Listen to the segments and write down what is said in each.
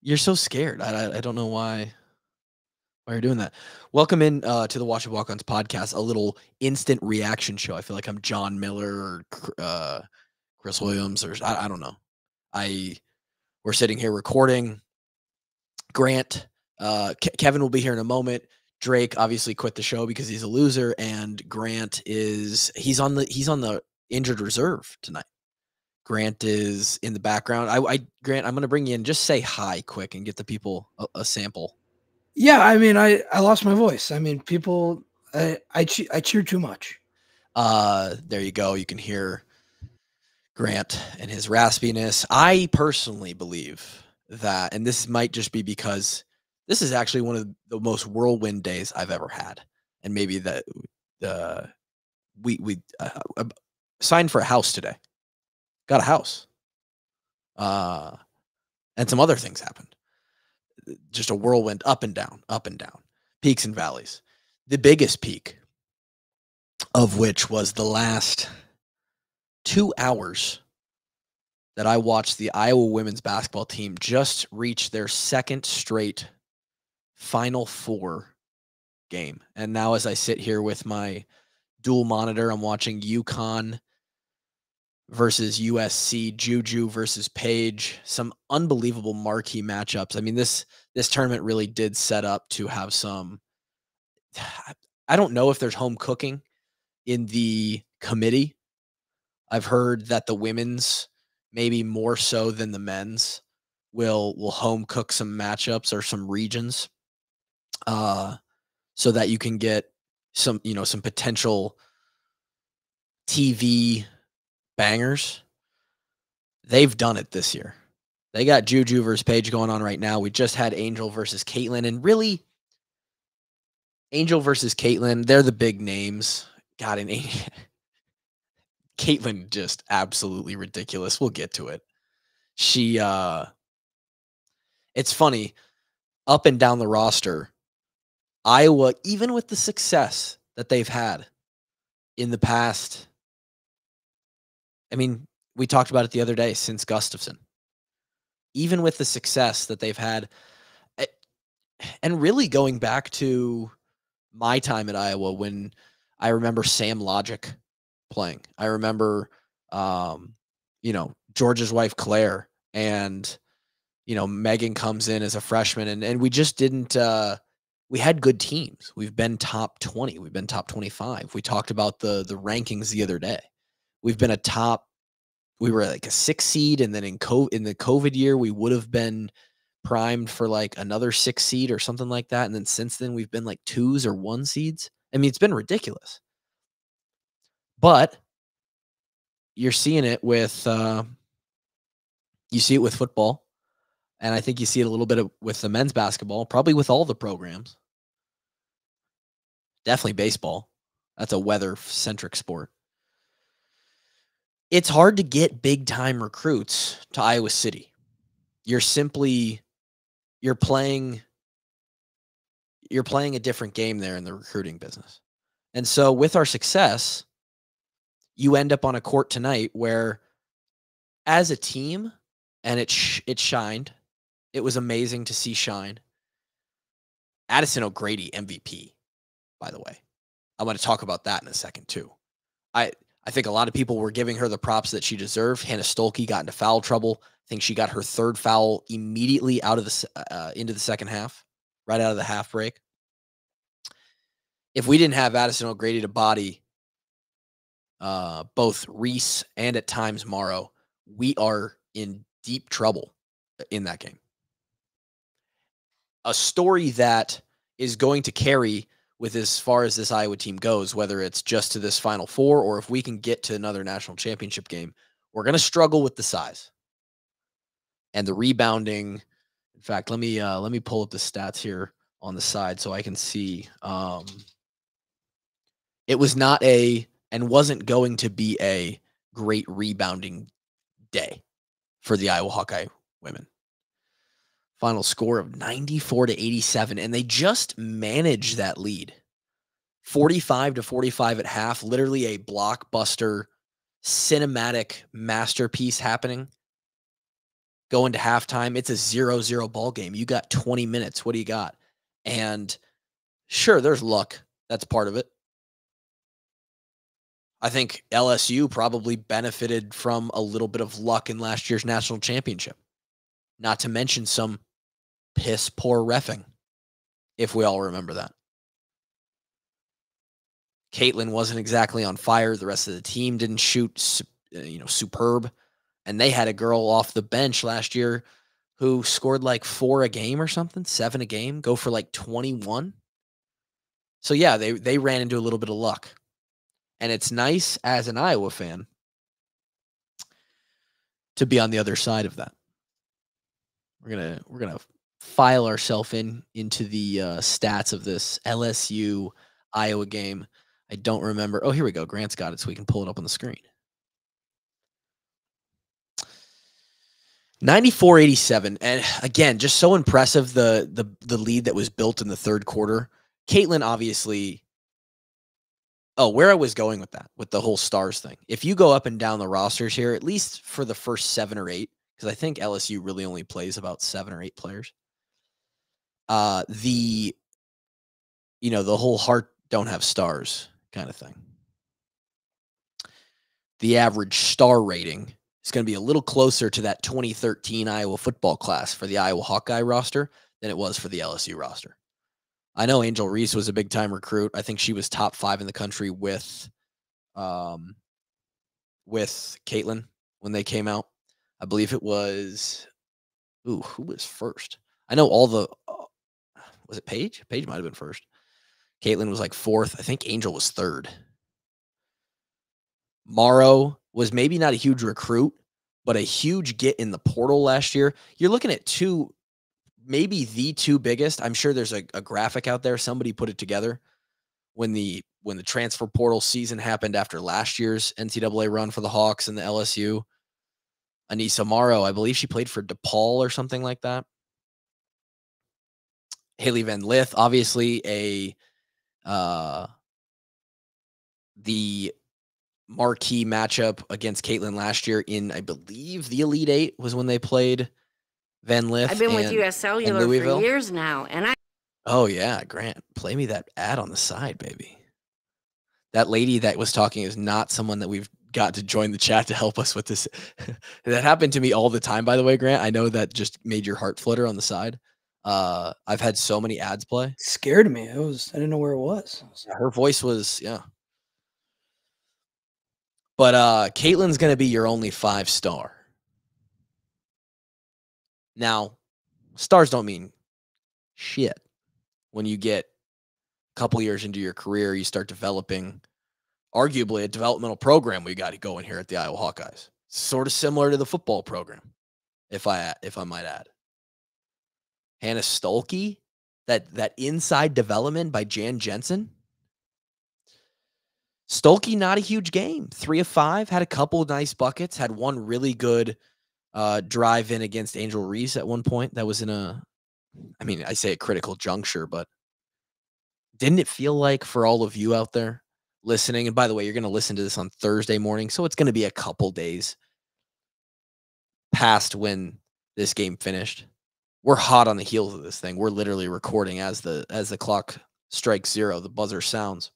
You're so scared. I don't know why you're doing that. Welcome in to the Watch and Walk Ons podcast, a little instant reaction show. I feel like I'm John Miller or Chris Williams or I don't know. I We're sitting here recording. Grant, Kevin will be here in a moment. Drake obviously quit the show because he's a loser, and Grant he's on the injured reserve tonight. Grant is in the background. Grant, I'm going to bring you in. Just say hi quick and get the people a sample. Yeah, I mean, I lost my voice. I mean, people, I cheer too much. There you go. You can hear Grant and his raspiness. I personally believe that, and this might just be because this is actually one of the most whirlwind days I've ever had, and maybe that we signed for a house today, got a house, and some other things happened. Just a whirlwind, up and down, peaks and valleys. The biggest peak of which was the last 2 hours that I watched the Iowa women's basketball team just reach their second straight Final Four game. And now as I sit here with my dual monitor, I'm watching UConn versus USC, Juju versus Page, some unbelievable marquee matchups. I mean, this tournament really did set up to have some I don't know if there's home cooking in the committee. I've heard that the women's, maybe more so than the men's, will home cook some matchups or some regions, uh, so that you can get some potential TV bangers. They've done it this year. They got Juju versus Page going on right now. We just had Angel versus Caitlin, and really, Angel versus Caitlin, they're the big names. God, and Caitlin just absolutely ridiculous. We'll get to it. She It's funny, up and down the roster, Iowa, even with the success that they've had in the past, I mean, we talked about it the other day since Gustafson. Even with the success that they've had, eh, and really going back to my time at Iowa when I remember Sam Logic playing. I remember, George's wife Claire, and Megan comes in as a freshman, and we just didn't. We had good teams. We've been top 20. We've been top 25. We talked about the rankings the other day. We've been we were like a 6 seed, and then in the COVID year, we would have been primed for like another 6 seed or something like that. And then since then, we've been like 2s or 1 seeds. I mean, it's been ridiculous. But you're seeing it with you see it with football, and I think you see it a little bit with the men's basketball, probably with all the programs. Definitely baseball. That's a weather-centric sport. It's hard to get big-time recruits to Iowa City. You're playing a different game there in the recruiting business. And so with our success, you end up on a court tonight where, as a team, and it shined. It was amazing to see shine. Addison O'Grady, MVP, by the way. I'm going to talk about that in a second, too. I think a lot of people were giving her the props that she deserved. Hannah Stuelke got into foul trouble. I think she got her third foul immediately out of into the second half, right out of the half break. If we didn't have Addison O'Grady to body both Reese and at times Morrow, we are in deep trouble in that game. A story that is going to carry with as far as this Iowa team goes, whether it's just to this Final Four or if we can get to another national championship game, we're going to struggle with the size and the rebounding. In fact, let me pull up the stats here on the side so I can see. It was not and wasn't going to be a great rebounding day for the Iowa Hawkeye women. Final score of 94-87, and they just managed that lead. 45-45 at half, literally a blockbuster cinematic masterpiece happening. Go into halftime. It's a 0-0 ball game. You got 20 minutes. What do you got? And sure, there's luck. That's part of it. I think LSU probably benefited from a little bit of luck in last year's national championship. Not to mention some piss poor reffing, if we all remember that. Caitlin wasn't exactly on fire. The rest of the team didn't shoot, superb. And they had a girl off the bench last year who scored like 4 a game or something, 7 a game, go for like 21. So yeah, they ran into a little bit of luck. And it's nice as an Iowa fan to be on the other side of that. We're gonna file ourselves into the stats of this LSU Iowa game. I don't remember. Oh, here we go. Grant's got it, so we can pull it up on the screen. 94-87. And again, just so impressive the lead that was built in the third quarter. Caitlin obviously. Oh, where I was going with that, with the whole stars thing. If you go up and down the rosters here, at least for the first 7 or 8, because I think LSU really only plays about 7 or 8 players. The whole heart don't have stars kind of thing. The average star rating is going to be a little closer to that 2013 Iowa football class for the Iowa Hawkeye roster than it was for the LSU roster. I know Angel Reese was a big time recruit. I think she was top 5 in the country with Caitlin when they came out. I believe it was, who was first? I know all the, was it Paige? Paige might have been first. Caitlin was like 4th. I think Angel was 3rd. Morrow was maybe not a huge recruit, but a huge get in the portal last year. You're looking at maybe the 2 biggest. I'm sure there's a graphic out there. Somebody put it together when the transfer portal season happened after last year's NCAA run for the Hawks and the LSU. Anissa Morrow, I believe she played for DePaul or something like that. Haley Van Lith, obviously the marquee matchup against Caitlin last year in, I believe, the Elite Eight was when they played Van Lith. I've been with US Cellular for years now, and Oh yeah, Grant, play me that ad on the side, baby. That lady that was talking is not someone that we've got to join the chat to help us with this. That happened to me all the time, by the way, Grant. I know that just made your heart flutter on the side. I've had so many ads play. It scared me. I didn't know where it was. Her voice was, yeah. But Caitlin's going to be your only 5-star. Now, stars don't mean shit. When you get a couple years into your career, you start developing arguably a developmental program we got going here at the Iowa Hawkeyes. Sort of similar to the football program, if I might add. Hannah Stuelke, that inside development by Jan Jensen. Stuelke, not a huge game. 3 of 5, had a couple of nice buckets, had one really good drive in against Angel Reese at one point. That was I say a critical juncture, but didn't it feel like for all of you out there listening, and by the way, you're going to listen to this on Thursday morning, so it's going to be a couple days past when this game finished. We're hot on the heels of this thing. We're literally recording as the clock strikes 0, the buzzer sounds.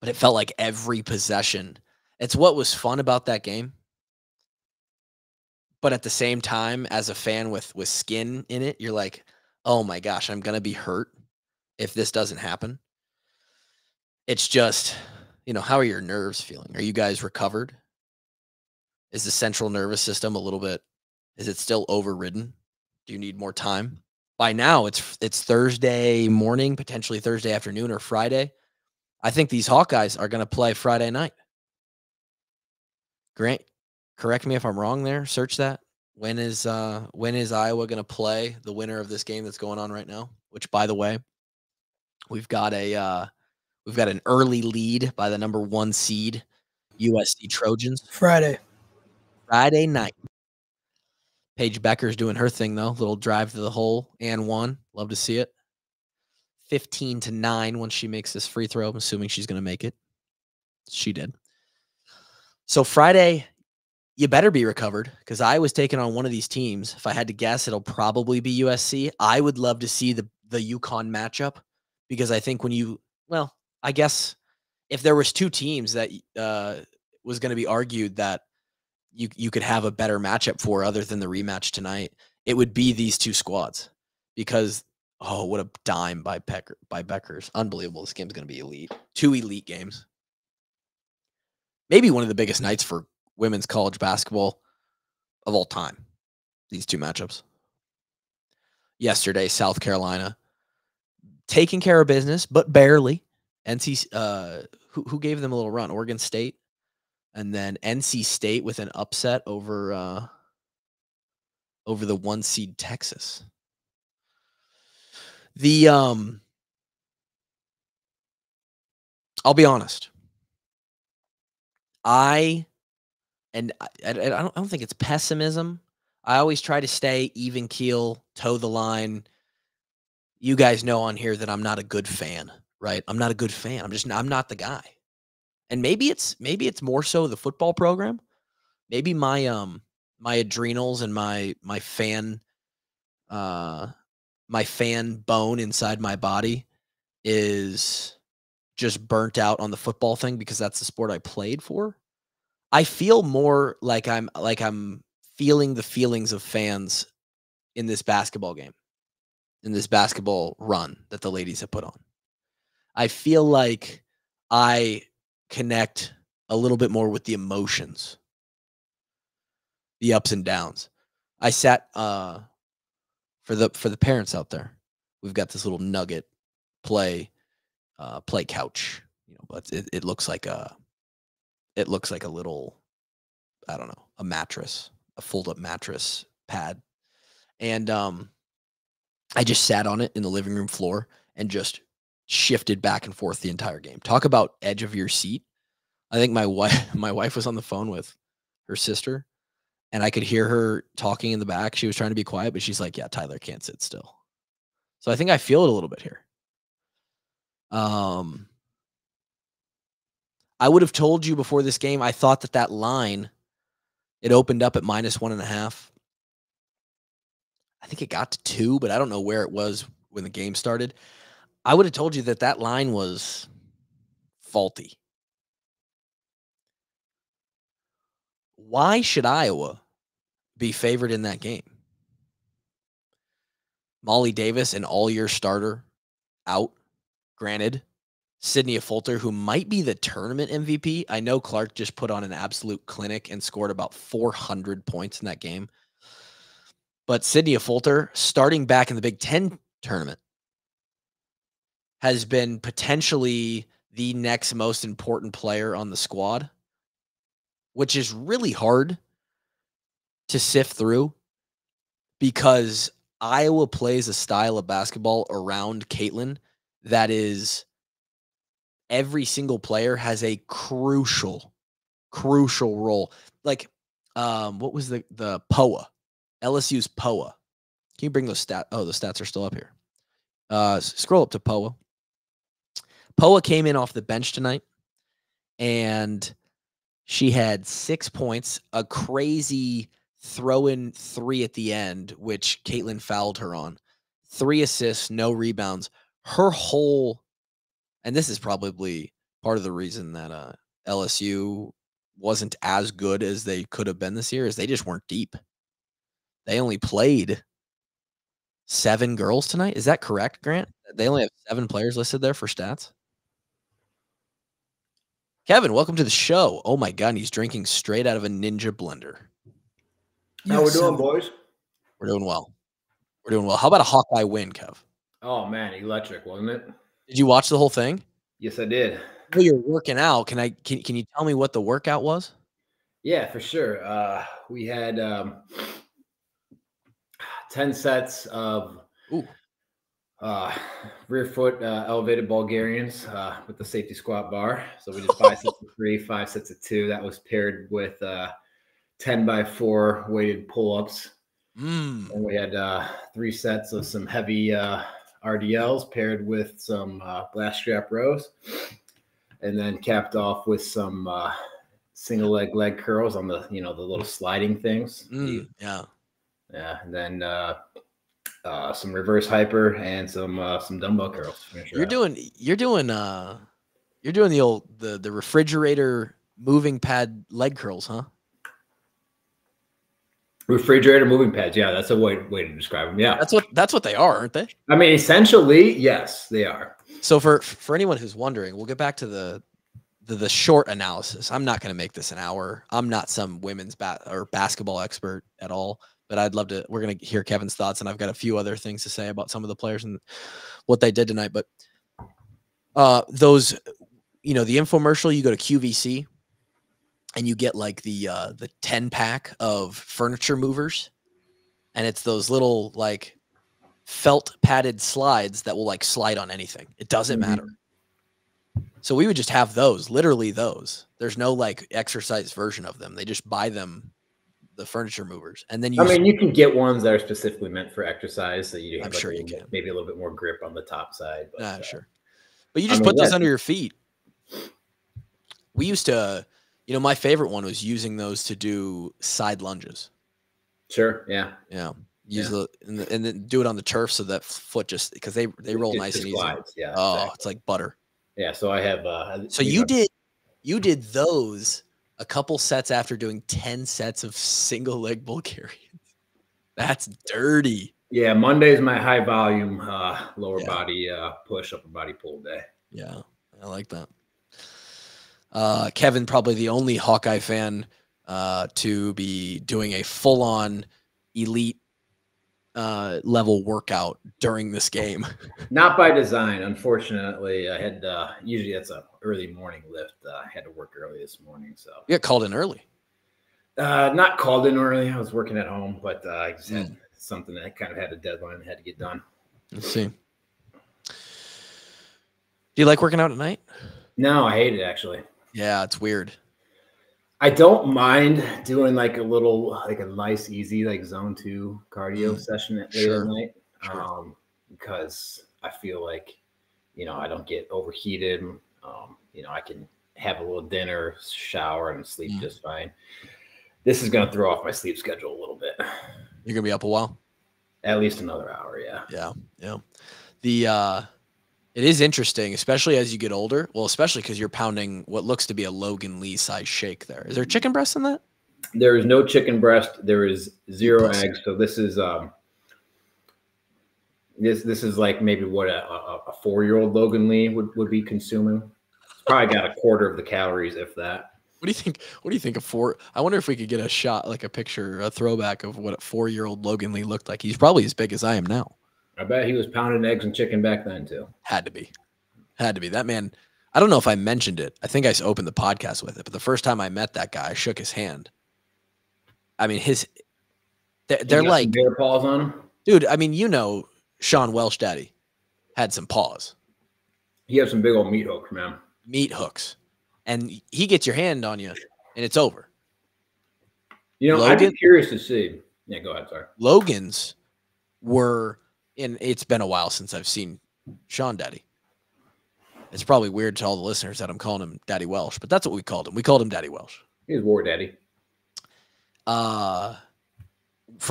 But it felt like every possession. It's what was fun about that game. But at the same time, as a fan with skin in it, you're like, oh my gosh, I'm going to be hurt if this doesn't happen. It's just, how are your nerves feeling? Are you guys recovered? Is the central nervous system is it still overridden? Do you need more time? By now, it's Thursday morning, potentially Thursday afternoon or Friday. I think these Hawkeyes are going to play Friday night. Grant, correct me if I'm wrong there. Search that. When is Iowa going to play the winner of this game that's going on right now? Which, by the way, we've got an early lead by the number 1 seed, USC Trojans. Friday night. Paige Becker's doing her thing, though. Little drive to the hole and 1. Love to see it. 15-9 once she makes this free throw. I'm assuming she's going to make it. She did. So Friday, you better be recovered, because I was taking on one of these teams. If I had to guess, it'll probably be USC. I would love to see the UConn matchup, because I think I guess if there was two teams that was going to be argued that you could have a better matchup for other than the rematch tonight, it would be these two squads, because what a dime by Beckers. Unbelievable. This game's going to be elite. Two elite games. Maybe one of the biggest nights for women's college basketball of all time. These two matchups. Yesterday, South Carolina taking care of business, but barely. Who gave them a little run? Oregon State. And then NC State with an upset over the 1 seed Texas. I'll be honest. I don't think it's pessimism. I always try to stay even keel, toe the line. You guys know on here that I'm not a good fan, right? I'm not a good fan. I'm not the guy. And maybe it's more so the football program. Maybe my my adrenals and my fan bone inside my body is just burnt out on the football thing, because that's the sport I played for. I feel more like I'm feeling the feelings of fans in this basketball game, in this basketball run that the ladies have put on. I feel like I connect a little bit more with the emotions, the ups and downs. I sat for the parents out there. We've got this little nugget play couch, but it looks like a little, I don't know, a mattress, a fold up mattress pad. And I just sat on it in the living room floor and just shifted back and forth the entire game. Talk about edge of your seat. I think my wife was on the phone with her sister, and I could hear her talking in the back. She was trying to be quiet, but she's like, yeah, Tyler can't sit still. So I think I feel it a little bit here. I would have told you before this game, I thought that line, it opened up at -1.5. I think it got to 2, but I don't know where it was when the game started. I would have told you that line was faulty. Why should Iowa be favored in that game? Molly Davis, an all-year starter, out. Granted, Sydney Affolter, who might be the tournament MVP. I know Clark just put on an absolute clinic and scored about 400 points in that game. But Sydney Affolter, starting back in the Big Ten tournament, has been potentially the next most important player on the squad, which is really hard to sift through, because Iowa plays a style of basketball around Caitlin that is, every single player has a crucial role. Like, what was the POA? LSU's POA. Can you bring those stats? Oh, the stats are still up here. Scroll up to POA. POA came in off the bench tonight, and she had 6 points, a crazy throw-in 3 at the end, which Caitlin fouled her on. 3 assists, no rebounds. Her whole, and this is probably part of the reason that LSU wasn't as good as they could have been this year, is they just weren't deep. They only played 7 girls tonight. Is that correct, Grant? They only have 7 players listed there for stats. Kevin, welcome to the show. Oh my God, he's drinking straight out of a Ninja blender. How we doing, boys? We're doing well. How about a Hawkeye win, Kev? Oh man, electric, wasn't it? Did you watch the whole thing? Yes, I did. Well, you're working out. Can you tell me what the workout was? Yeah, for sure. We had 10 sets of rear foot elevated Bulgarians with the safety squat bar. So we did 5 sets of 3, 5 sets of 2. That was paired with 10x4 weighted pull-ups. And we had 3 sets of some heavy RDLs paired with some blast strap rows, and then capped off with some single leg curls on the the little sliding things. Yeah. And then some reverse hyper and some dumbbell curls to finish her out. You're doing the old the refrigerator moving pad leg curls, huh? Refrigerator moving pads, yeah, that's a way to describe them. Yeah, that's what they are, aren't they? I mean, essentially, yes, they are. So for anyone who's wondering, we'll get back to the short analysis. I'm not going to make this an hour. I'm not some women's basketball expert at all, but I'd love to. We're going to hear Kevin's thoughts, and I've got a few other things to say about some of the players and what they did tonight. But those, the infomercial, you go to QVC and you get like the 10-pack of furniture movers, and it's those little like felt padded slides that will like slide on anything. It doesn't matter. So we would just have those, literally those. There's no like exercise version of them. They just buy them, the furniture movers, and then you can get ones that are specifically meant for exercise, so you have sure you can. Maybe a little bit more grip on the top side. But, sure. But you just put those under your feet. We used to, my favorite one was using those to do side lunges. Sure. Yeah. Yeah. And then do it on the turf so that foot just because they roll nice and easy. Slides. Yeah. Oh, exactly. It's like butter. Yeah. So I have. So you did those a couple sets after doing 10 sets of single leg Bulgarians. That's dirty. Yeah. Monday's my high volume lower body push, upper body pull day. Yeah. I like that. Kevin, probably the only Hawkeye fan to be doing a full-on elite level workout during this game. Not by design, unfortunately. I had usually that's a early morning lift. I had to work early this morning, so you got called in early. Not called in early. I was working at home, but I just had something that kind of had a deadline and had to get done. Let's see. Do you like working out at night? No, I hate it actually. Yeah, it's weird. I don't mind doing like a nice, easy, like zone 2 cardio session at late at night. Because I feel like, I don't get overheated. I can have a little dinner, shower, and sleep just fine. This is going to throw off my sleep schedule a little bit. You're going to be up a while? At least another hour, yeah. Yeah. It is interesting, especially as you get older. Well, especially because you're pounding what looks to be a Logan Lee size shake there. Is there chicken breast in that? There is no chicken breast. There is 0 eggs. So this is this is like maybe what a 4-year-old Logan Lee would be consuming. It's probably got a quarter of the calories, if that. What do you think I wonder if we could get a shot, like a picture, a throwback of what a 4-year-old Logan Lee looked like. He's probably as big as I am now. I bet he was pounding eggs and chicken back then too. Had to be. That man. I don't know if I mentioned it. I think I opened the podcast with it, but the first time I met that guy, I shook his hand. I mean, they're like bear paws on him, dude. I mean, Sean Welsh Daddy had some paws. He had some big old meat hooks, man. Meat hooks, and he gets your hand on you, and it's over. I'd be curious to see. Yeah, go ahead. Sorry. Logan's were. And it's been a while since I've seen Sean Daddy. It's probably weird to all the listeners that I'm calling him Daddy Welsh, but that's what we called him. We called him Daddy Welsh. He's War Daddy. From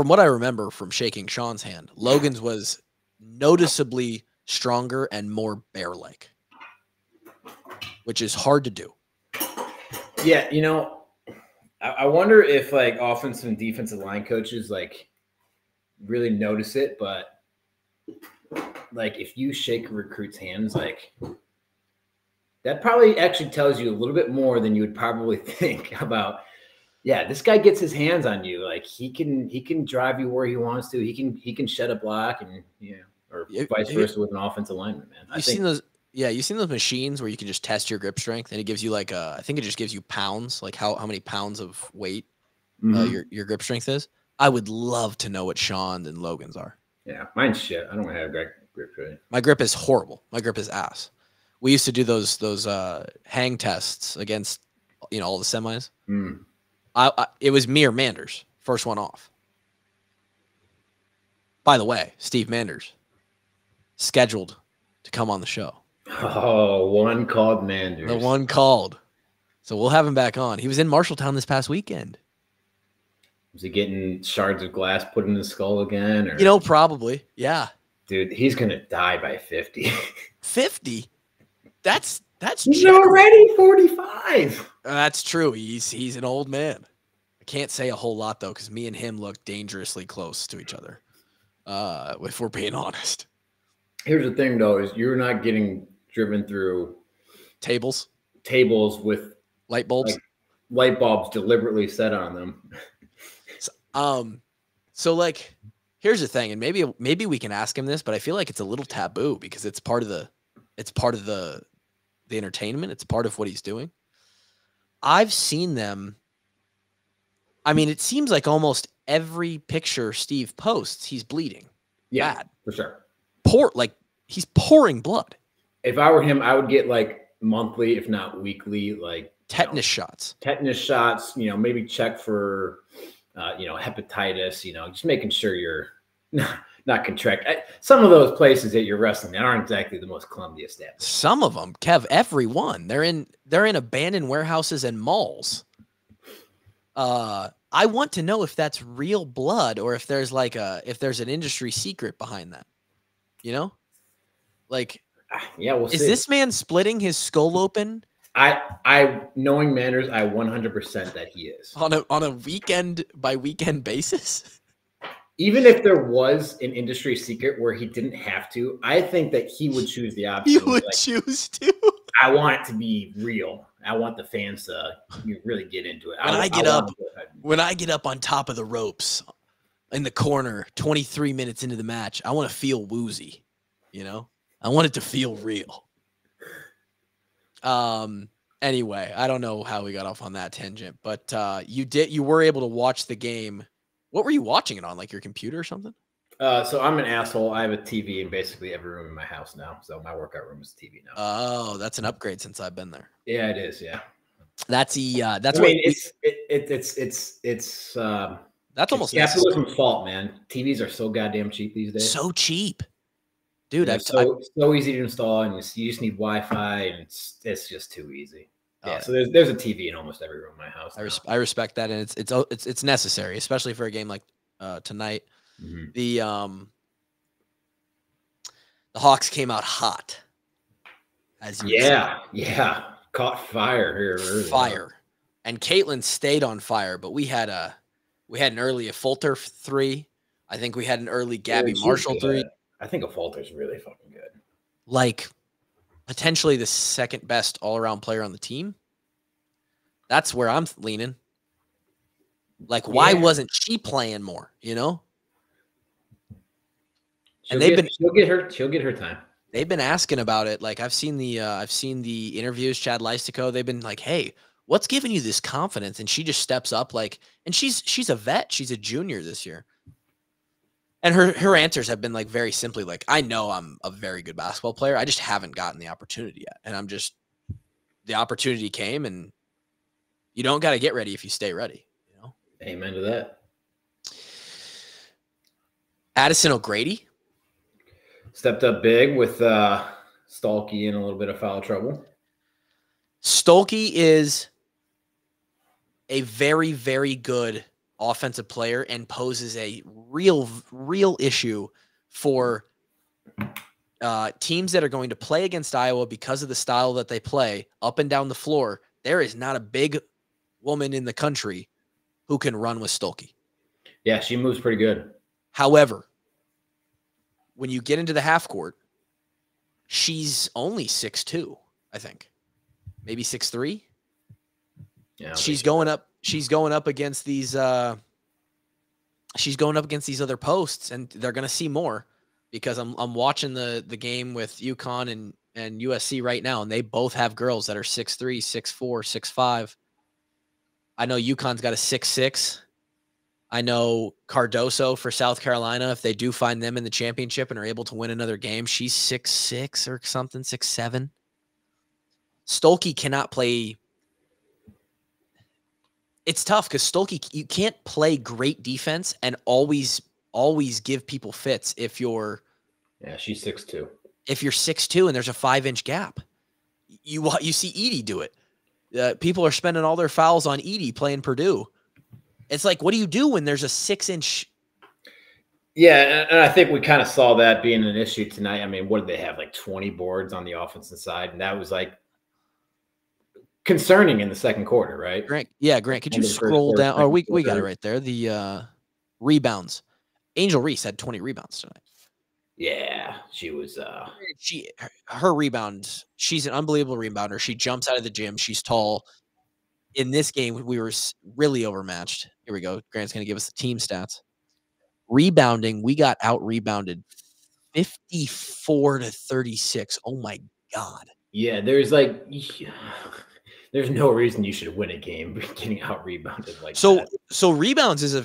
what I remember from shaking Sean's hand, Logan's was noticeably stronger and more bear-like, which is hard to do. Yeah, I wonder if like offensive and defensive line coaches like really notice it, but like if you shake a recruit's hands, like that probably actually tells you a little bit more than you would probably think about. Yeah, this guy gets his hands on you. Like he can drive you where he wants to. He can shed a block and or vice versa with an offensive lineman, man. You've seen those machines where you can just test your grip strength and it gives you like I think it just gives you pounds, like how many pounds of weight your grip strength is. I would love to know what Sean and Logan's are. Yeah, mine's shit. I don't have great grip really. My grip is horrible. My grip is ass. We used to do those hang tests against all the semis. It was me or Manders, first one off. By the way, Steve Manders scheduled to come on the show. Oh, one called Manders. The one called. So we'll have him back on. He was in Marshalltown this past weekend. Was he getting shards of glass put in his skull again? Or? You know, probably. Yeah. Dude, he's going to die by 50. 50? That's he's already 45. That's true. He's an old man. I can't say a whole lot, though, because me and him look dangerously close to each other, if we're being honest. Here's the thing, though, is you're not getting driven through tables with light bulbs. Like, light bulbs deliberately set on them. So like, here's the thing, and maybe we can ask him this, but I feel like it's a little taboo because it's part of the entertainment. It's part of what he's doing. I've seen them. I mean, it seems like almost every picture Steve posts, he's bleeding. Yeah, bad. For sure. He's pouring blood. If I were him, I would get like monthly, if not weekly, like tetanus shots. Tetanus shots, maybe check for, hepatitis, just making sure you're not contract. Some of those places that you're wrestling aren't exactly the most clumsy established. Some of them, Kev, everyone. They're in abandoned warehouses and malls. I want to know if that's real blood or if there's an industry secret behind that. Like, yeah, we'll see. Is this man splitting his skull open? I knowing Manners, I 100% that he is on a weekend by weekend basis. Even if there was an industry secret where he didn't have to, I think that he would choose the option. He would choose to. I want it to be real. I want the fans to really get into it. When I get up on top of the ropes in the corner, 23 minutes into the match, I want to feel woozy. I want it to feel real. Anyway, I don't know how we got off on that tangent, but you were able to watch the game. What were you watching it on? Like your computer or something? So I'm an asshole. I have a TV in basically every room in my house now. So my workout room is TV now. Oh, that's an upgrade since I've been there. Yeah, it is. Yeah. That's almost capitalism's fault, man. TVs are so goddamn cheap these days. So cheap. Dude, it's so easy to install, and you just need Wi-Fi, and it's just too easy. Yeah, so there's a TV in almost every room in my house. I respect that, and it's necessary, especially for a game like tonight. Mm-hmm. The Hawks came out hot, as you caught fire here early. Fire, and Caitlin stayed on fire, but we had an early Affolter 3. I think we had an early Gabbie Marshall 3. I think Affolter's really fucking good. Like, potentially the second best all-around player on the team. That's where I'm leaning. Like, why wasn't she playing more? She'll get her time. They've been asking about it. Like, I've seen the interviews. Chad Leistico. They've been like, "Hey, what's giving you this confidence?" And she just steps up. Like, and she's a vet. She's a junior this year. And her answers have been like very simply like, I know I'm a very good basketball player. I just haven't gotten the opportunity yet. And the opportunity came, and you don't got to get ready if you stay ready. Amen to that. Addison O'Grady stepped up big with Stuelke in a little bit of foul trouble. Stuelke is a very, very good offensive player and poses a real issue for teams that are going to play against Iowa because of the style that they play up and down the floor. There is not a big woman in the country who can run with Stuelke. Yeah, she moves pretty good. However, when you get into the half court, she's only 6'2", I think. Maybe 6'3". Yeah. She's going up against these other posts, and they're going to see more because I'm watching the game with UConn and USC right now, and they both have girls that are 6'3", 6'4", 6'5". I know UConn's got a 6'6". I know Cardoso for South Carolina, if they do find them in the championship and are able to win another game, she's 6'6" or something, 6'7". Stuelke cannot play. It's tough because Stuelke, you can't play great defense and always give people fits if you're. Yeah, she's 6'2". If you're 6'2" and there's a 5-inch gap, you see Edie do it. people are spending all their fouls on Edey playing Purdue. It's like, what do you do when there's a 6-inch? Yeah, and I think we kind of saw that being an issue tonight. I mean, what did they have? Like 20 boards on the offensive side, and that was like concerning in the second quarter, right? Grant, could you scroll down? Oh, we got it right there. The rebounds. Angel Reese had 20 rebounds tonight. Yeah, she was. Her rebounds. She's an unbelievable rebounder. She jumps out of the gym. She's tall. In this game, we were really overmatched. Here we go. Grant's going to give us the team stats. Rebounding, we got out rebounded 54-36. Oh my God. Yeah, there's no reason you should win a game getting out rebounded like that. So rebounds is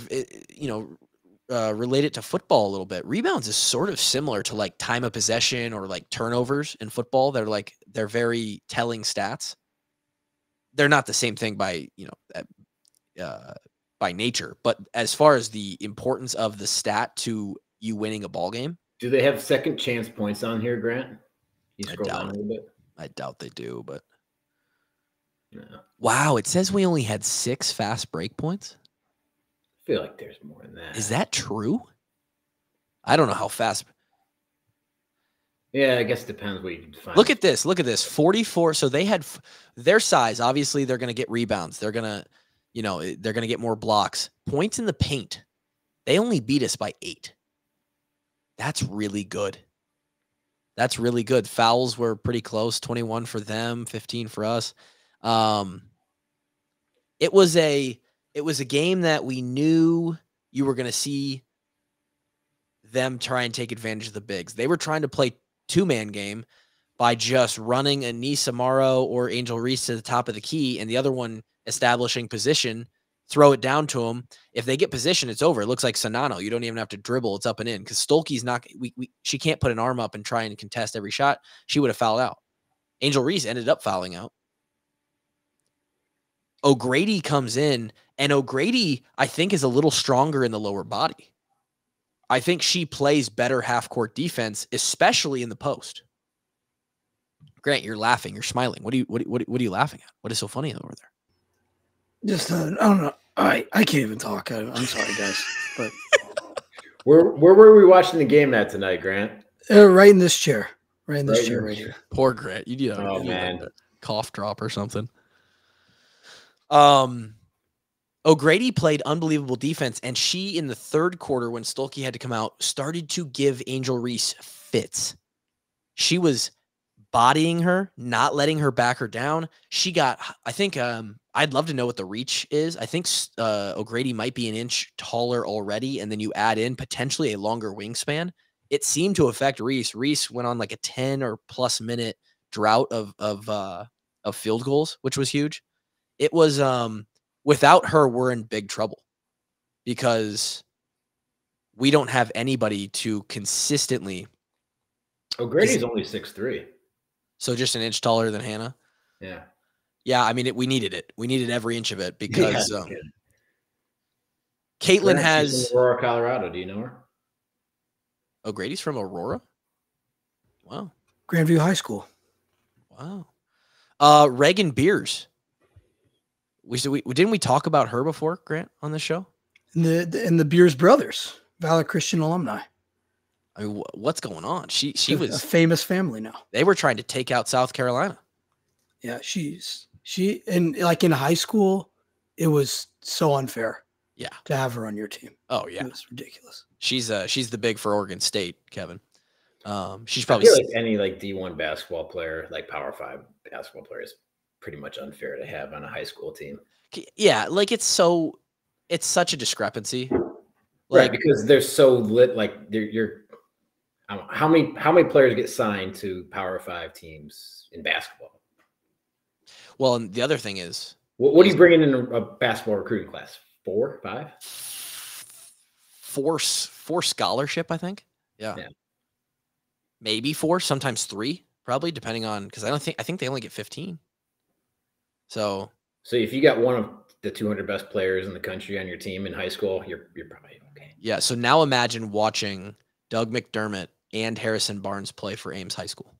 related to football a little bit. Rebounds is sort of similar to like time of possession or like turnovers in football. They're very telling stats. They're not the same thing by nature, but as far as the importance of the stat to you winning a ball game. Do they have second chance points on here, Grant? You scroll down a little bit. I doubt they do, but no. Wow, it says we only had 6 fast break points. I feel like there's more than that. Is that true? I don't know how fast. Yeah, I guess it depends what you define. Look at this. 44. So they had their size. Obviously, they're going to get rebounds. They're going to, they're going to get more blocks. Points in the paint. They only beat us by 8. That's really good. That's really good. Fouls were pretty close. 21 for them, 15 for us. It was a game that we knew you were going to see them try and take advantage of the bigs. They were trying to play 2-man game by just running Anissa Morrow or Angel Reese to the top of the key and the other one establishing position, throw it down to them. If they get position, it's over. It looks like Sonano. You don't even have to dribble. It's up and in because Stuelke's not – she can't put an arm up and try and contest every shot. She would have fouled out. Angel Reese ended up fouling out. O'Grady comes in, and O'Grady, I think, is a little stronger in the lower body. I think she plays better half-court defense, especially in the post. Grant, you're laughing. You're smiling. What are you laughing at? What is so funny over there? Just I don't know. I can't even talk. I'm sorry, guys. But where were we watching the game at tonight, Grant? Right in this chair. Right in this chair right here. Poor Grant. You need a cough drop or something. O'Grady played unbelievable defense, and she, in the third quarter, when Stuelke had to come out, started to give Angel Reese fits. She was bodying her, not letting her back her down. She got, I think, I'd love to know what the reach is. I think O'Grady might be an inch taller already, and then you add in potentially a longer wingspan. It seemed to affect Reese. Reese went on like a 10 or plus minute drought of field goals, which was huge. It was without her, we're in big trouble because we don't have anybody to consistently. O'Grady's only 6'3". So just an inch taller than Hannah. Yeah. Yeah, I mean, we needed it. We needed every inch of it because Caitlin has from Aurora, Colorado. Do you know her? O'Grady's from Aurora. Wow. Grandview High School. Wow. Reagan Beers. Didn't we talk about her before, Grant, on this show? And the Beers brothers, Valor Christian alumni. I mean, what's going on? She was a famous family now. They were trying to take out South Carolina. Yeah, and like in high school, it was so unfair. Yeah, to have her on your team. Oh yeah, it was ridiculous. She's the big for Oregon State, Kevin. She's probably I feel like any like D1 basketball player, like Power 5 basketball player, is pretty much unfair to have on a high school team. Yeah, like it's such a discrepancy, right? Because they're so lit. Like you're how many players get signed to Power 5 teams in basketball? Well, and the other thing is, what do you bring in a basketball recruiting class? 4, 5? 4 scholarship, I think. Yeah. Maybe 4, sometimes 3, probably depending on because I think they only get 15. So if you got one of the 200 best players in the country on your team in high school, you're probably okay. Yeah. So now imagine watching Doug McDermott and Harrison Barnes play for Ames High School.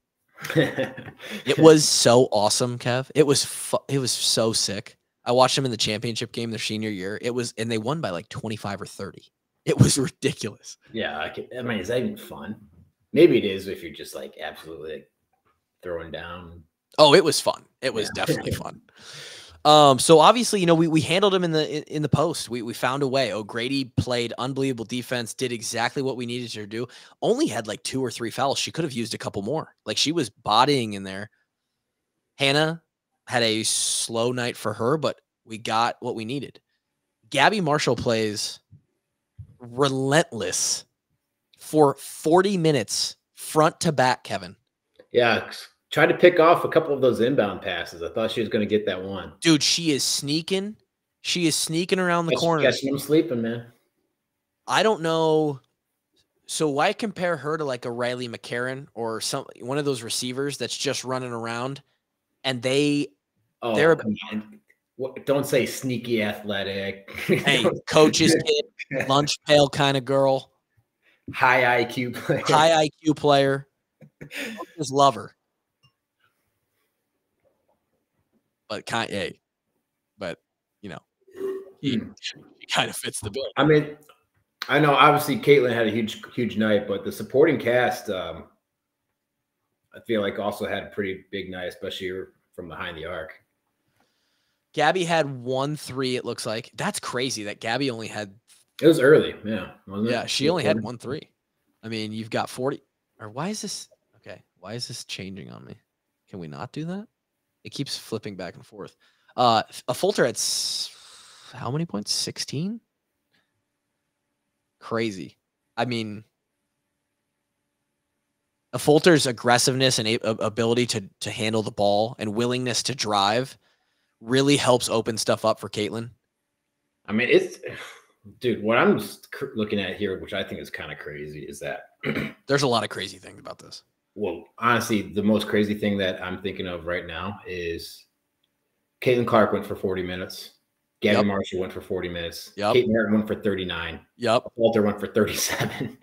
It was so awesome, Kev. It was so sick. I watched them in the championship game their senior year. And they won by like 25 or 30. It was ridiculous. Yeah, I mean, is that even fun? Maybe it is if you're just like absolutely like, throwing down. Oh, it was fun. It was definitely fun. So obviously, we handled him in the post. We found a way. O'Grady played unbelievable defense, did exactly what we needed her to do. Only had like 2 or 3 fouls. She could have used a couple more. Like she was bodying in there. Hannah had a slow night for her, but we got what we needed. Gabbie Marshall plays relentless for 40 minutes front to back, Kevin. Yeah, tried to pick off a couple of those inbound passes. I thought she was going to get that one. Dude, she is sneaking. She is sneaking around the corner. Catching them sleeping, man. I don't know. So why compare her to like a Riley McCarron or one of those receivers that's just running around and they're don't say sneaky athletic. Hey, coach's kid, lunch pail kind of girl. High IQ player. High IQ player. Just love her. But he kind of fits the bill. I mean, I know obviously Caitlin had a huge night, but the supporting cast, I feel like also had a pretty big night, especially from behind the arc. Gabbie had 1 3, it looks like. That's crazy that Gabbie only had. It was early, yeah. Yeah, she only had 1 3. I mean, you've got 40. Or why is this? Okay, why is this changing on me? Can we not do that? It keeps flipping back and forth. Affolter had how many points? 16? Crazy. I mean, Affolter's aggressiveness and ability to handle the ball and willingness to drive really helps open stuff up for Caitlin. I mean, dude, what I'm looking at here, which I think is kind of crazy, is that there's a lot of crazy things about this. Well, honestly, the most crazy thing that I'm thinking of right now is Caitlin Clark went for 40 minutes. Gabbie Marshall went for 40 minutes. Kate Merritt went for 39. Walter went for 37.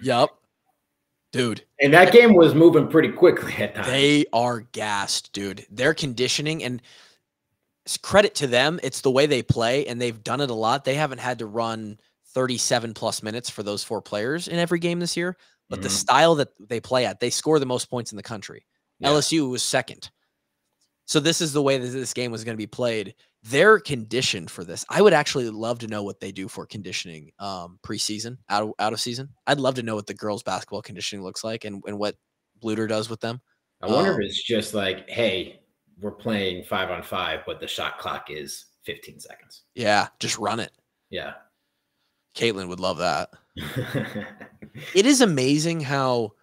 Dude. And that game was moving pretty quickly at times. They are gassed, dude. Their conditioning, and credit to them, it's the way they play, and they've done it a lot. They haven't had to run 37-plus minutes for those 4 players in every game this year. But the style that they play at, they score the most points in the country. Yeah. LSU was second. So this is the way that this game was going to be played. They're conditioned for this. I would actually love to know what they do for conditioning preseason, out of season. I'd love to know what the girls' basketball conditioning looks like and what Bluter does with them. I wonder if it's just like, hey, we're playing 5-on-5, but the shot clock is 15 seconds. Yeah, just run it. Yeah. Caitlin would love that. It is amazing how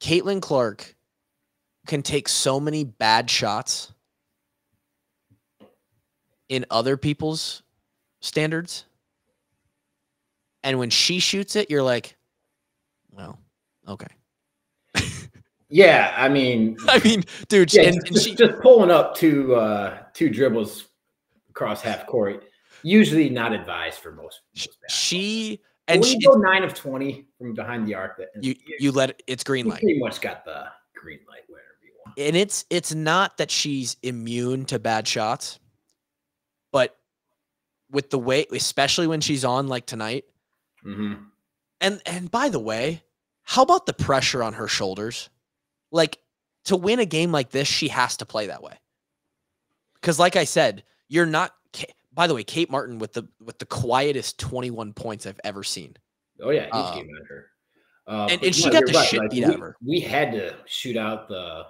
Caitlin Clark can take so many bad shots in other people's standards. And when she shoots it, you're like, well, okay. Yeah, I mean, dude, yeah, she's just pulling up two dribbles across half court. Usually not advised for most. And when you go 9 of 20 from behind the arc, you let it's green light. Pretty much got the green light wherever you want. And it's not that she's immune to bad shots, but with the way, especially when she's on like tonight. Mm-hmm. And by the way, how about the pressure on her shoulders? Like, to win a game like this, she has to play that way. Because, like I said, you're not. By the way, Kate Martin with the quietest 21 points I've ever seen. Oh yeah, each game out of her. And she got the shit beat out of her. We had to shoot out the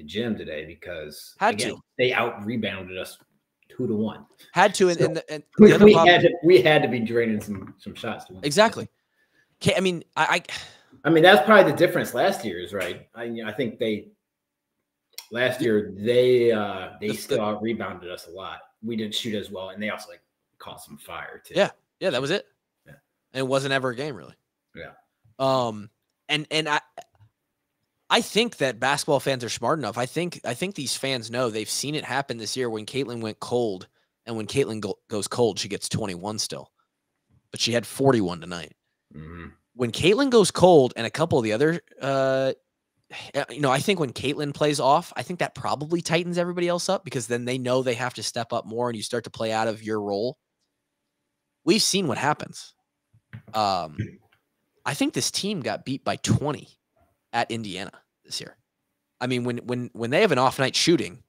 gym today because they out rebounded us 2-1. Had to, so and we had to be draining some shots. Exactly. I mean, I mean that's probably the difference last year is right. I think last year they still out rebounded us a lot. We didn't shoot as well, and they also like caught some fire too. Yeah, that was it. Yeah, and it wasn't ever a game really. Yeah. And I think that basketball fans are smart enough. I think these fans know, they've seen it happen this year when Caitlin went cold, and when Caitlin goes cold, she gets 21 still, but she had 41 tonight. Mm-hmm. When Caitlin goes cold, and a couple of the other I think when Caitlin plays off, I think that probably tightens everybody else up because then they know they have to step up more and you start to play out of your role. We've seen what happens. I think this team got beat by 20 at Indiana this year. I mean, when they have an off night shooting,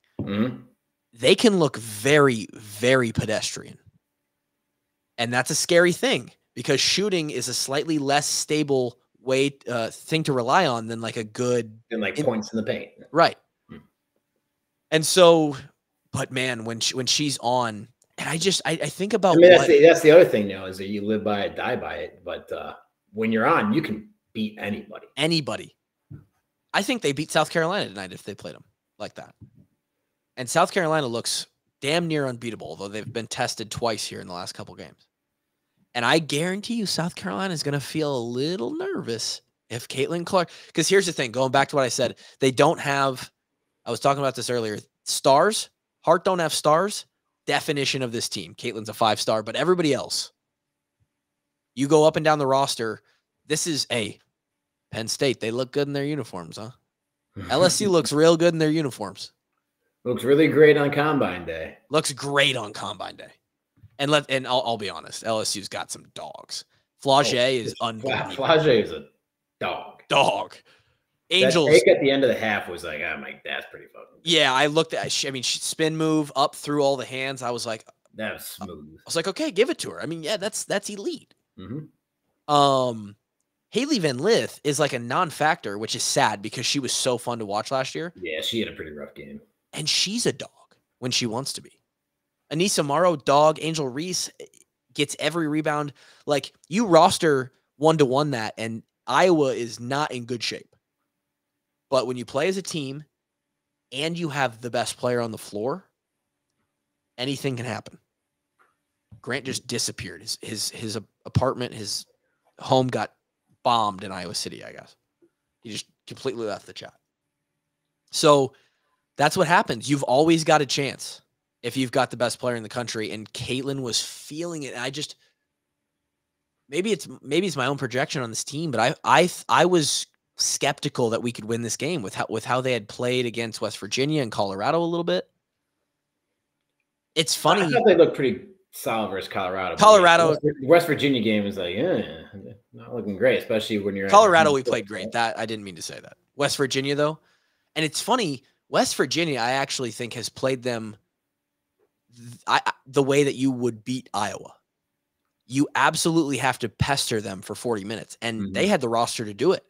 they can look very, very pedestrian. And that's a scary thing because shooting is a slightly less stable thing to rely on than like a good points in the paint. Right. And so, but man, when she's on, and I think about that's the other thing now is that you live by it, die by it. But when you're on, you can beat anybody. Anybody. I think they beat South Carolina tonight if they played them like that. And South Carolina looks damn near unbeatable, although they've been tested twice here in the last couple games. And I guarantee you South Carolina is going to feel a little nervous if Caitlin Clark, because here's the thing, going back to what I said, they don't have, I was talking about this earlier, stars. Hart don't have stars. Definition of this team. Caitlin's a 5-star, but everybody else, you go up and down the roster. This is Penn State. They look good in their uniforms, huh? LSU looks real good in their uniforms. Looks really great on Combine Day. Looks great on Combine Day. And I'll be honest, LSU's got some dogs. Flaugier is unbelievable. Flaugier is a dog. Angels. That take at the end of the half was like, oh my, that's pretty fucking good. Yeah, I looked at. Spin move up through all the hands. I was like, that was smooth. I was like, okay, give it to her. I mean, yeah, that's elite. Mm-hmm. Haley Van Lith is like a non-factor, which is sad because she was so fun to watch last year. Yeah, she had a pretty rough game. And she's a dog when she wants to be. Anissa Morrow, dog. Angel Reese gets every rebound. Like, you roster 1-to-1 that, and Iowa is not in good shape. But when you play as a team and you have the best player on the floor, anything can happen. Grant just disappeared. His apartment, his home got bombed in Iowa City, I guess. He just completely left the chat. So that's what happens. You've always got a chance if you've got the best player in the country, and Caitlin was feeling it. And maybe it's my own projection on this team, but I was skeptical that we could win this game with how they had played against West Virginia and Colorado a little bit. It's funny. I thought they looked pretty solid versus Colorado. The West Virginia game was like, not looking great, especially when you're Colorado. We played great. That I didn't mean to say that. West Virginia though, and it's funny. West Virginia, I actually think, has played them the way that you would beat Iowa. You absolutely have to pester them for 40 minutes, and they had the roster to do it.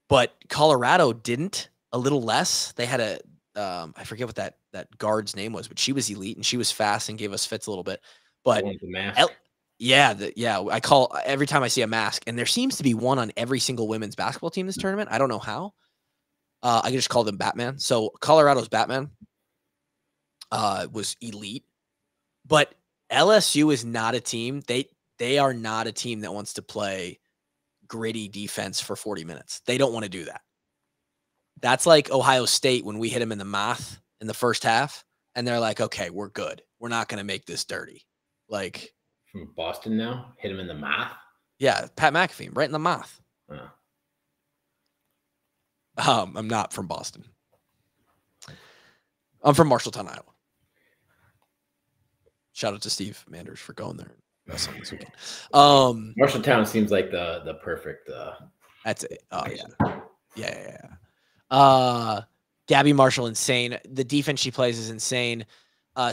But Colorado didn't. A little less. They had a I forget what that guard's name was, but she was elite and she was fast and gave us fits a little bit. But I call every time I see a mask, and there seems to be one on every single women's basketball team this tournament. I don't know how. I can just call them Batman. So Colorado's Batman was elite, but LSU is not a team. They are not a team that wants to play gritty defense for 40 minutes. They don't want to do that. That's like Ohio State when we hit them in the math in the first half, and they're like, okay, we're good. We're not going to make this dirty. Like, from Boston now, hit him in the math. Yeah, Pat McAfee, right in the math. I'm not from Boston. I'm from Marshalltown, Iowa. Shout out to Steve Manders for going there this weekend. Marshalltown seems like the perfect. That's it. Oh yeah. Gabbie Marshall, insane. The defense she plays is insane.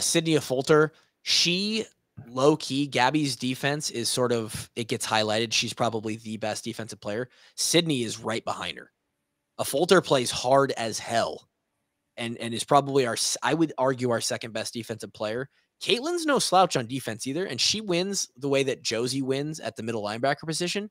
Sydney Affolter, she low key. Gabbie's defense is sort of, it gets highlighted. She's probably the best defensive player. Sydney is right behind her. Affolter plays hard as hell, and is probably I would argue, our second best defensive player. Caitlin's no slouch on defense either, and she wins the way that Josie wins at the middle linebacker position.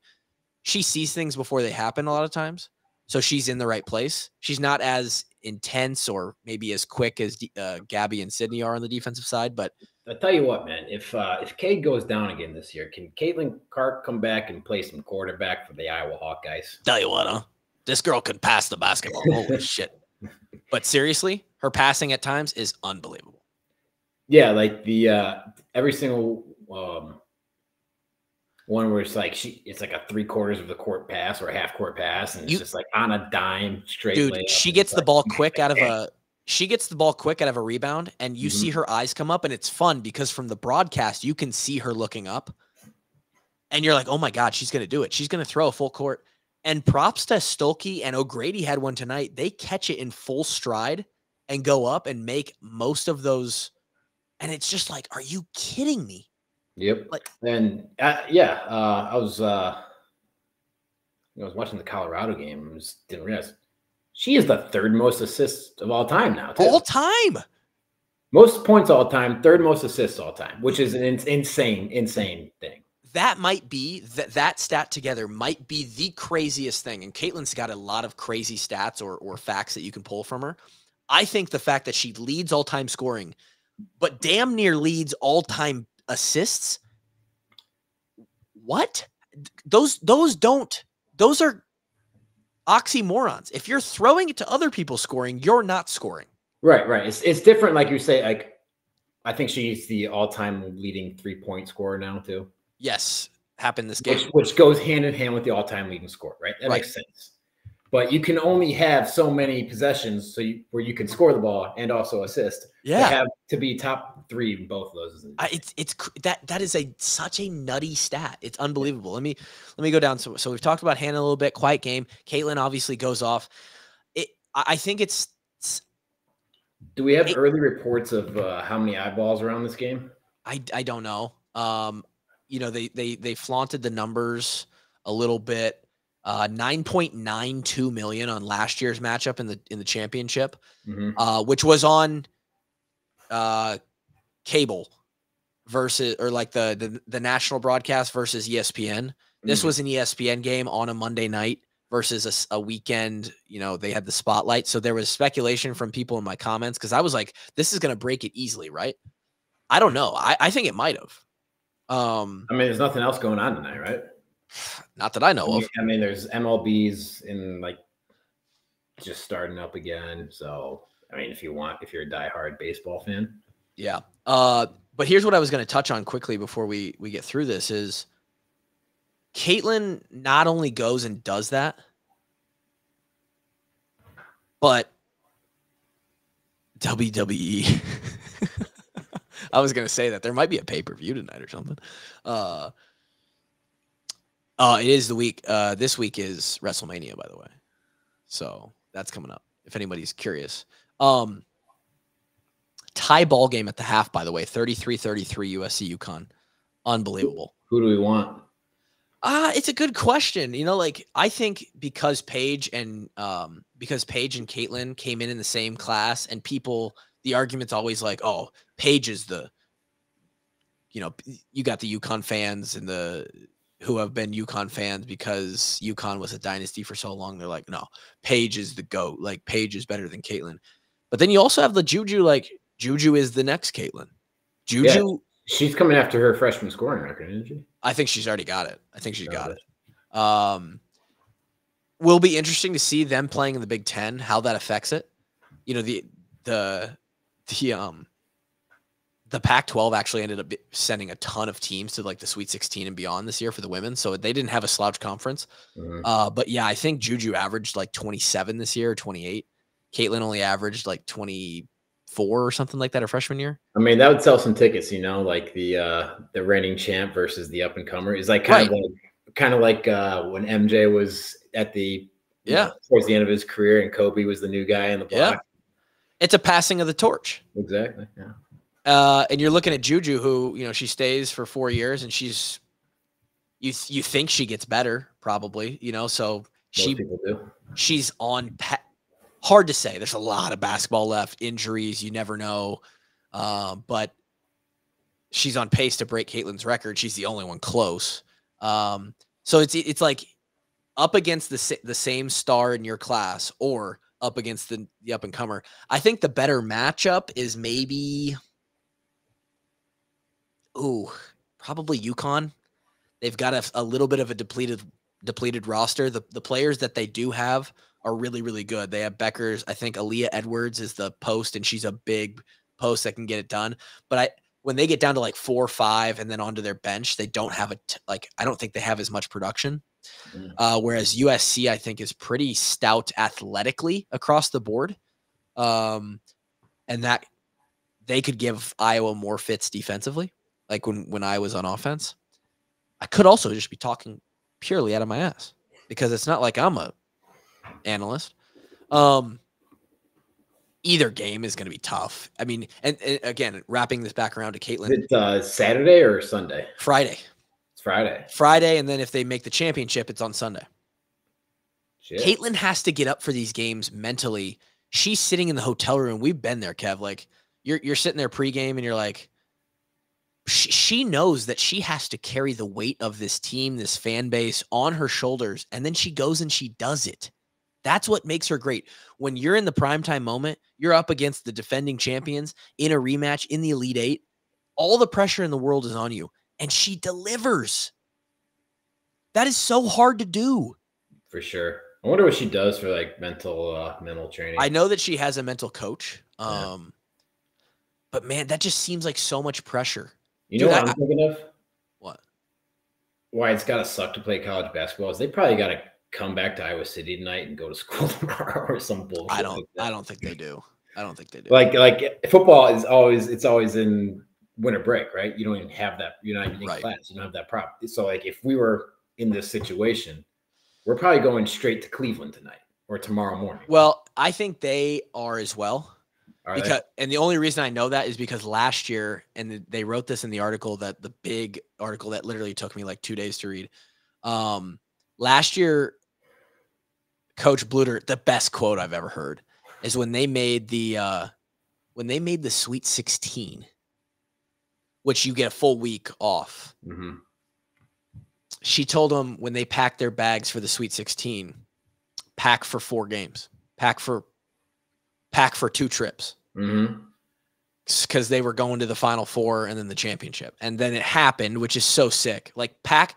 She sees things before they happen a lot of times, so she's in the right place. She's not as intense or maybe as quick as Gabbie and Sydney are on the defensive side, but I tell you what, man, if Cade goes down again this year, can Caitlin Clark come back and play some quarterback for the Iowa Hawkeyes? Tell you what, huh? This girl could pass the basketball. Holy shit. But seriously, her passing at times is unbelievable. Yeah, like the every single one where it's like it's like a 3/4 of the court pass or a half court pass, and it's just like on a dime straight dude, layup. she gets the ball quick out of a rebound, and you see her eyes come up, and it's fun because from the broadcast you can see her looking up, and you're like, oh my God, she's gonna do it. She's gonna throw a full court. And props to Stuelke, and O'Grady had one tonight. They catch it in full stride and go up and make most of those. And it's just like, are you kidding me? Yep. Like, and I was watching the Colorado game and just didn't realize she is the third most assists of all time now. Too. All time. Most points all time, third most assists all time, which is an insane thing. That might be that stat together might be the craziest thing. And Caitlin's got a lot of crazy stats or facts that you can pull from her. I think the fact that she leads all-time scoring, but damn near leads all-time assists. What? Those are oxymorons. If you're throwing it to other people scoring, you're not scoring. Right. It's different. Like you say, like, I think she's the all-time leading 3-point scorer now too. Yes. Happened this game. Which goes hand in hand with the all-time leading scorer, right? That makes sense. But you can only have so many possessions where you can score the ball and also assist. Yeah. To have to be top 3 in both of those. That is such a nutty stat. It's unbelievable. Let me go down. So we've talked about Hannah a little bit. Quiet game. Caitlin obviously goes off. I think it's. Do we have early reports of how many eyeballs are on this game? I don't know. They flaunted the numbers a little bit. 9.92 million on last year's matchup in the championship, which was on cable versus, or like the national broadcast versus ESPN. This was an ESPN game on a Monday night versus a weekend. They had the spotlight. So there was speculation from people in my comments, because I was like, this is going to break it easily, right? I don't know. I think it might have. There's nothing else going on tonight, right? Not that I know of. There's MLBs in just starting up again. So, if you're a diehard baseball fan. Yeah. But here's what I was going to touch on quickly before we get through this is Caitlin not only goes and does that, but WWE. I was going to say that there might be a pay-per-view tonight or something. It is the week. This week is WrestleMania, by the way. So that's coming up, if anybody's curious. Tie ball game at the half, by the way, 33-33 USC UConn. Unbelievable. Who do we want? It's a good question. I think because Paige and Caitlin came in the same class, and the argument's always like, oh, Paige is you got the UConn fans and who have been UConn fans because UConn was a dynasty for so long. They're like, no, Paige is the GOAT. Like, Paige is better than Caitlin. But then you also have the Juju, like, Juju is the next Caitlin. Juju. Yeah, she's coming after her freshman scoring record, isn't she? I think she's already got it. I think she's got it. Will be interesting to see them playing in the Big Ten, how that affects it. The Pac-12 actually ended up sending a ton of teams to like the Sweet 16 and beyond this year for the women. So they didn't have a slouch conference. But yeah, I think Juju averaged like 27 this year, or 28. Caitlin only averaged like 24 or something like that her freshman year. That would sell some tickets, like the reigning champ versus the up and comer is like kind of like when MJ was at towards the end of his career and Kobe was the new guy in the block. Yeah. It's a passing of the torch. Exactly. Yeah. And you're looking at Juju, who, she stays for 4 years, and you think she gets better, probably, so Most people do. She's on hard to say. There's a lot of basketball left, injuries, you never know. But she's on pace to break Caitlin's record. She's the only one close. So it's like up against the same star in your class or up against the up and comer. I think the better matchup is maybe probably UConn. They've got a little bit of a depleted roster. The players that they do have are really, really good. They have Beckers. I think Aaliyah Edwards is the post, and she's a big post that can get it done. But when they get down to like 4 or 5 and then onto their bench, they don't have I don't think they have as much production. Whereas USC, I think, is pretty stout athletically across the board. And that they could give Iowa more fits defensively, like when I was on offense. I could also just be talking purely out of my ass because it's not like I'm a analyst. Either game is going to be tough. I mean, and again, wrapping this back around to Caitlin. Is it Saturday or Sunday? Friday. It's Friday. Friday, and then if they make the championship, it's on Sunday. Shit. Caitlin has to get up for these games mentally. She's sitting in the hotel room. We've been there, Kev. Like you're sitting there pregame, and you're like, she knows that she has to carry the weight of this team, this fan base on her shoulders, and then she goes and she does it. That's what makes her great. When you're in the primetime moment, you're up against the defending champions in a rematch in the Elite Eight. All the pressure in the world is on you, and she delivers. That is so hard to do. For sure. I wonder what she does for like mental training. I know that she has a mental coach. But man, that just seems like so much pressure. You know what I'm thinking of? What? Why it's got to suck to play college basketball is they probably got to come back to Iowa City tonight and go to school tomorrow or some bullshit. I don't think they do. I don't think they do. Like football is always in winter break, right? You don't even have that. You're not even in class. You don't have that problem. So like if we were in this situation, we're probably going straight to Cleveland tonight or tomorrow morning. Well, I think they are as well. And the only reason I know that is because last year, and they wrote this in the article, that the big article that literally took me like 2 days to read. Last year, Coach Bluter, the best quote I've ever heard is when they made the Sweet 16, which you get a full week off. Mm-hmm. She told them when they packed their bags for the Sweet 16, pack for 4 games, pack for 2 trips. Mm-hmm. Because they were going to the Final Four and then the championship. And then it happened, which is so sick. Like pack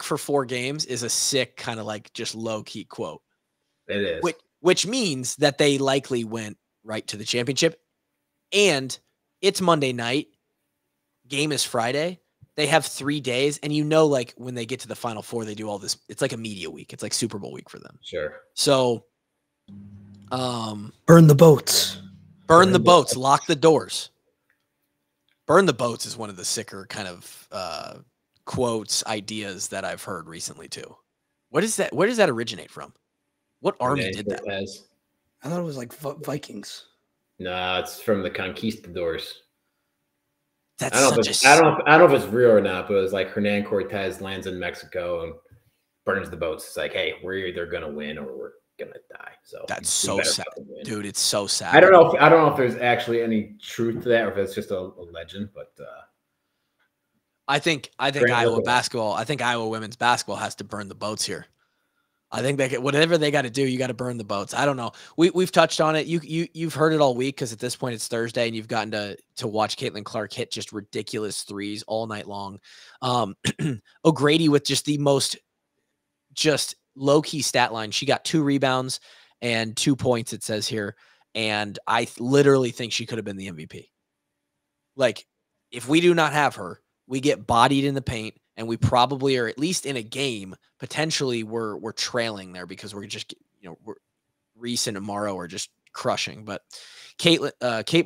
for 4 games is a sick kind of like just low key quote. It is. Which means that they likely went right to the championship. And it's Monday night. Game is Friday. They have 3 days. And like when they get to the Final Four, they do all this. It's like a media week. It's like Super Bowl week for them. Sure. So burn the boats. Burn the boats. Lock the doors. Burn the boats is one of the sicker kind of quotes, ideas that I've heard recently too. What is that? Where does that originate from? What army did that? I thought it was like Vikings. No, it's from the conquistadors. That's I don't know if it's real or not, but it was like Hernan Cortez lands in Mexico and burns the boats. It's like, hey, we're either gonna win or we're gonna die. So that's so sad, dude. It's so sad. I don't know if there's actually any truth to that, or if it's just a legend. But I think Iowa basketball. I think Iowa women's basketball has to burn the boats here. I think whatever they got to do, you got to burn the boats. I don't know. We've touched on it. You've heard it all week because at this point it's Thursday and you've gotten to watch Caitlin Clark hit just ridiculous threes all night long. O'Grady with just the most just low key stat line. She got 2 rebounds and 2 points. It says here, and I literally think she could have been the MVP. Like if we do not have her, we get bodied in the paint. And we probably are, at least in a game, potentially we're trailing there because we're just, Reese and Amaro are just crushing. But Kate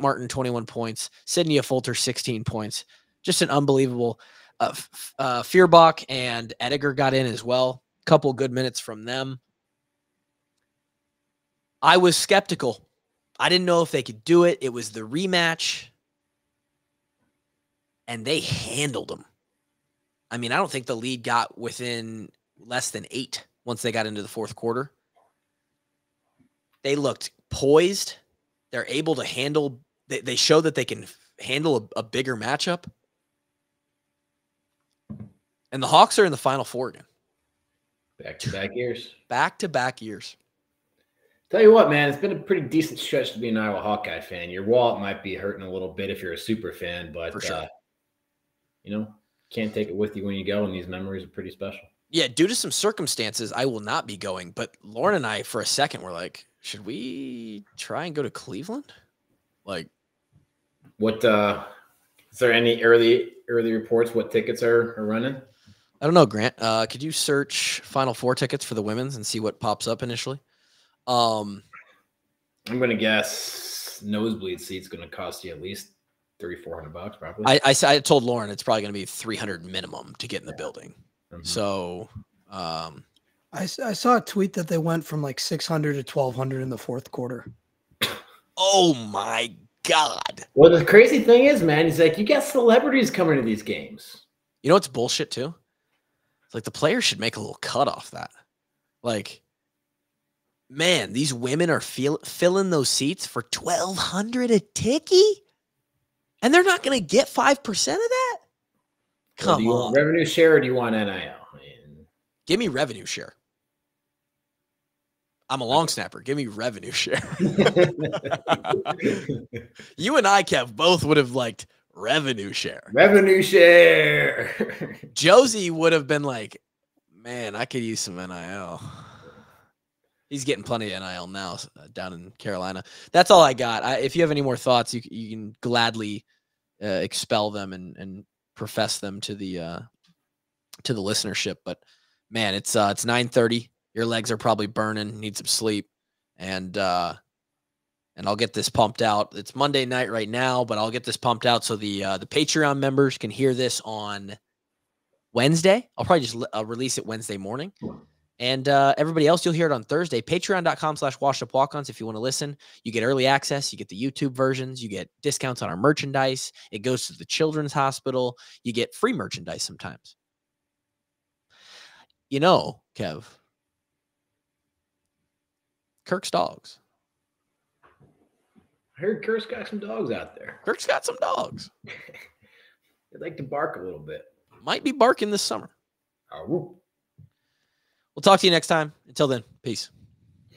Martin, 21 points. Sydney Affolter, 16 points. Just an unbelievable. Feuerbach and Ediger got in as well. Couple good minutes from them. I was skeptical. I didn't know if they could do it. It was the rematch. And they handled them. I mean, I don't think the lead got within less than 8 once they got into the fourth quarter. They looked poised. They're able to handle. They show that they can handle a bigger matchup. And the Hawks are in the Final Four again. Back-to-back years. Back-to-back years. Tell you what, man, it's been a pretty decent stretch to be an Iowa Hawkeye fan. Your wallet might be hurting a little bit if you're a super fan, but for sure. Can't take it with you when you go, and these memories are pretty special. Yeah, due to some circumstances, I will not be going. But Lauren and I, for a second, were like, should we try and go to Cleveland? Like, what Is there any early reports what tickets are running? I don't know, Grant. Could you search Final Four tickets for the women's and see what pops up initially? I'm going to guess nosebleed seats going to cost you at least $300-400 probably. I told Lauren it's probably going to be $300 minimum to get in the building. So I saw a tweet that they went from like 600 to 1,200 in the fourth quarter. Oh my God. Well, the crazy thing is, man, he's like, you got celebrities coming to these games. You know what's bullshit too? It's like the players should make a little cut off that. Like, man, these women are filling those seats for $1,200 a ticket, and they're not going to get 5% of that. Come on. Do you want revenue share or do you want NIL? Give me revenue share. I'm a long snapper. Give me revenue share. You and I, Kev, both would have liked revenue share. Revenue share. Josie would have been like, man, I could use some NIL. He's getting plenty of NIL now down in Carolina. That's all I got. If you have any more thoughts, you can gladly expel them and profess them to the listenership. But man, it's 9:30. Your legs are probably burning. Need some sleep, and I'll get this pumped out. It's Monday night right now, but I'll get this pumped out so the Patreon members can hear this on Wednesday. I'll probably just release it Wednesday morning. And everybody else, you'll hear it on Thursday. Patreon.com/washedupwalk-ons if you want to listen. You get early access. You get the YouTube versions. You get discounts on our merchandise. It goes to the Children's Hospital. You get free merchandise sometimes. You know, Kev, Kirk's dogs. I heard Kirk's got some dogs out there. Kirk's got some dogs. They like to bark a little bit. Might be barking this summer. Oh. We'll talk to you next time. Until then, peace.